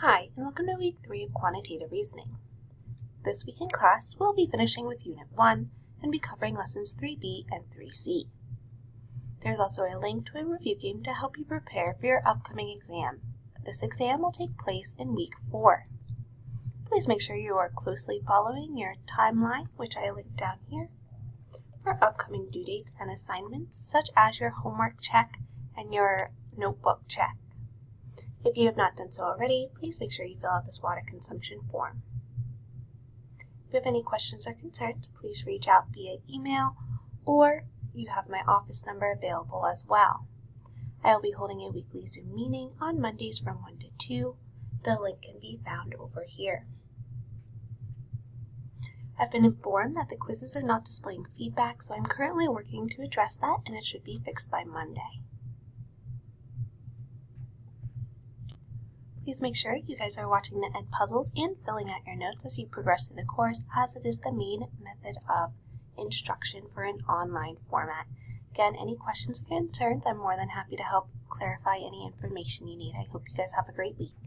Hi, and welcome to week 3 of quantitative reasoning. This week in class, we'll be finishing with Unit 1 and be covering lessons 3B and 3C. There's also a link to a review game to help you prepare for your upcoming exam. This exam will take place in week 4. Please make sure you are closely following your timeline, which I linked down here, for upcoming due dates and assignments, such as your homework check and your notebook check. If you have not done so already, please make sure you fill out this water consumption form. If you have any questions or concerns, please reach out via email, or you have my office number available as well. I will be holding a weekly Zoom meeting on Mondays from 1 to 2. The link can be found over here. I've been informed that the quizzes are not displaying feedback, so I'm currently working to address that, and it should be fixed by Monday. Please make sure you guys are watching the Edpuzzles and filling out your notes as you progress through the course, as it is the main method of instruction for an online format. Again, any questions or concerns, I'm more than happy to help clarify any information you need. I hope you guys have a great week.